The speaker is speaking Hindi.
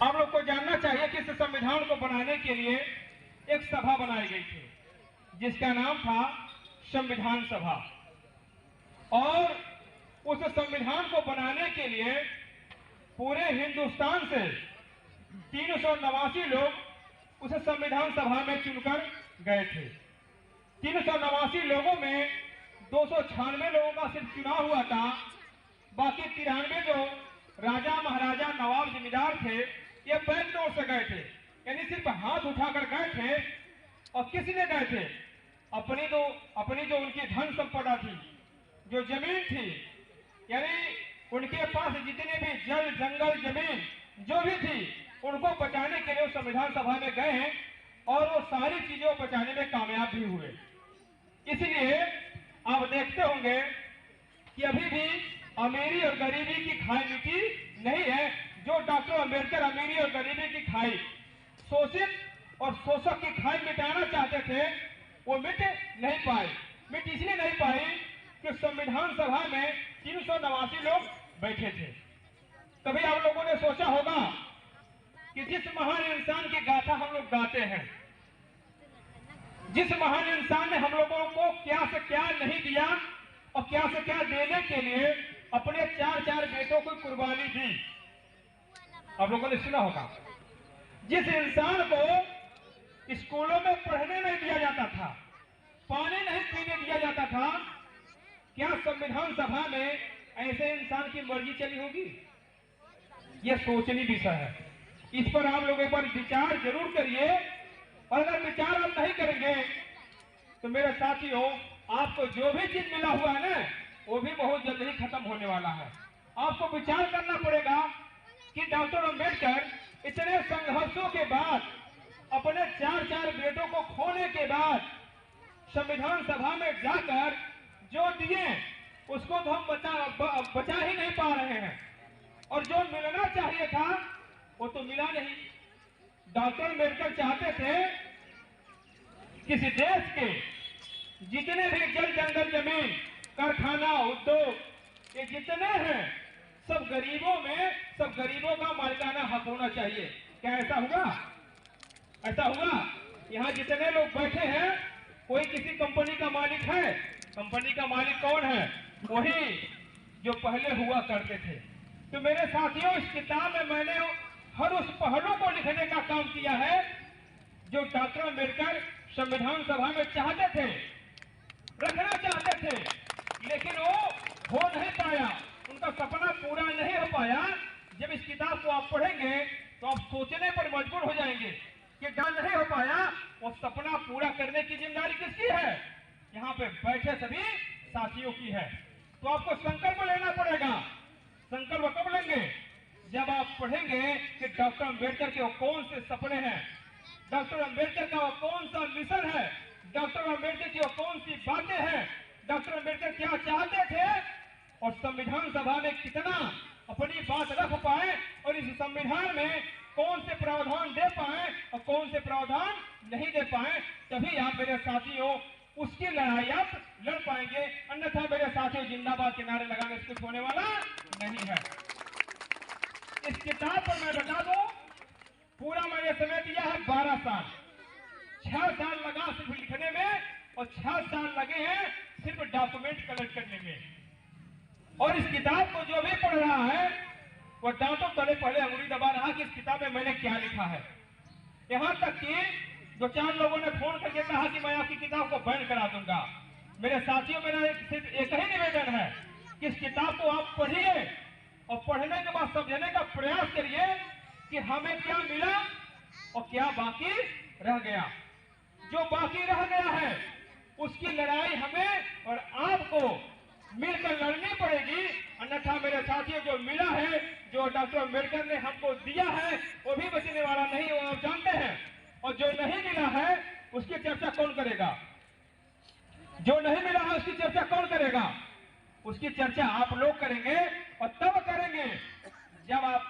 आप लोग को जानना चाहिए कि इस संविधान को बनाने के लिए एक सभा बनाई गई थी जिसका नाम था संविधान सभा। और उस संविधान को बनाने के लिए पूरे हिंदुस्तान से 389 लोग उस संविधान सभा में चुनकर गए थे। 389 लोगों में 296 लोगों का सिर्फ चुनाव हुआ था। बाकी 93 जो राजा महाराजा नवाब जमींदार थे ये बैक डोर से गए थे, यानी सिर्फ हाथ उठाकर गए थे। और किसने गए थे? अपनी जो उनकी धन संपदा थी, जो जमीन थी, यानी उनके पास जितने भी जल जंगल जमीन जो भी थी उनको बचाने के लिए संविधान सभा में गए हैं और वो सारी चीजों को बचाने में कामयाब भी हुए। इसलिए आप देखते होंगे कि अभी भी अमीरी और गरीबी की खाई मिट्टी नहीं है। जो डॉक्टर अंबेडकर अमीरी और गरीबी की खाई, शोषित और शोषक की खाई मिटाना चाहते थे, वो मिट नहीं पाए। मिट इसलिए नहीं पाई कि संविधान सभा में 389 लोग बैठे थे। कभी आप लोगों ने सोचा होगा कि जिस महान इंसान की गाथा हम लोग गाते हैं, जिस महान इंसान ने हम लोगों को क्या से क्या नहीं दिया और क्या से क्या देने के लिए अपने 4 बेटों को कुर्बानी दी, आप लोगों ने सुना होगा। जिस इंसान को स्कूलों में पढ़ने नहीं दिया जाता था, पानी नहीं पीने दिया जाता था, क्या संविधान सभा में ऐसे इंसान की मर्जी चली होगी? यह सोचनीय विषय है। इस पर आप लोग एक बार विचार जरूर करिए। और अगर विचार आप नहीं करेंगे तो मेरे साथियों, आपको जो भी चीज मिला हुआ है ना, वो भी बहुत जल्द ही खत्म होने वाला है। आपको विचार करना पड़ेगा कि डॉक्टर अंबेडकर इतने संघर्षों के बाद, अपने 4 बेटों को खोने के बाद संविधान सभा में जाकर जो दिए उसको तो हम बचा ही नहीं पा रहे हैं। और जो मिलना चाहिए था वो तो मिला नहीं। डॉक्टर अंबेडकर चाहते थे किसी देश के जितने भी जल जंगल जमीन कारखाना उद्योग ये जितने हैं सब गरीबों का मालिकाना हक होना चाहिए। क्या ऐसा हुआ? ऐसा हुआ? यहाँ जितने लोग बैठे हैं कोई किसी कंपनी का मालिक है? कंपनी का मालिक कौन है? वही जो पहले हुआ करते थे। तो मेरे साथियों, इस किताब में मैंने हर उस पहलू को लिखने का काम किया है जो डॉक्टर अंबेडकर संविधान सभा में चाहते थे, रखना चाहते थे, लेकिन वो हो नहीं पाया। उनका सपना पूरा नहीं हो पाया। जब इस किताब को आप पढ़ेंगे तो आप सोचने पर मजबूर हो जाएंगे कि डाल नहीं हो पाया, वो सपना पूरा करने की जिम्मेदारी किसकी है? यहाँ पे बैठे सभी साथियों की है। तो आपको संकल्प लेना पड़ेगा। संकल्प कब लेंगे? जब आप पढ़ेंगे कि डॉक्टर अंबेडकर के वो कौन से सपने हैं, डॉक्टर अंबेडकर का वो कौन सा मिशन है, डॉक्टर अंबेडकर की वो कौन सी बातें हैं, डॉक्टर अंबेडकर क्या चाहते थे और संविधान सभा में कितना अपनी बात रख पाए और इस संविधान में कौन से प्रावधान दे पाए और कौन से प्रावधान नहीं दे पाए। तभी आप मेरे साथियों उसकी लड़ाई आप लड़ पाएंगे। अन्यथा मेरे साथियों जिंदाबाद के नारे लगाने से कुछ होने वाला नहीं है। इस किताब पर मैं बता दूं, पूरा मैंने समय दिया है 12 साल। 6 साल लगा सिर्फ लिखने में और 6 साल लगे हैं सिर्फ डॉक्यूमेंट कलेक्ट करने में। और इस किताब को जो भी पढ़ रहा है वो दांतों तले पहले अंगुली दबा रहा कि इस किताब में मैंने क्या लिखा है। यहां तक कि 2-4 लोगों ने फोन करके कहा कि मैं आपकी किताब को बैन करा दूंगा। मेरे साथियों, मेरा सिर्फ एक ही निवेदन है कि इस किताब को आप पढ़िए और पढ़ने के बाद समझने का प्रयास करिए कि हमें क्या मिला और क्या बाकी रह गया। जो बाकी रह गया है उसकी लड़ाई हमें और आपको मिलकर लड़नी पड़ेगी। अन्यथा मेरे साथियों, जो मिला है, जो डॉक्टर अंबेडकर ने हमको दिया है, वो भी बचने वाला नहीं, वो आप जानते हैं। और जो नहीं मिला है उसकी चर्चा कौन करेगा? जो नहीं मिला है उसकी चर्चा कौन करेगा? उसकी चर्चा आप लोग करेंगे और तब करेंगे जब आप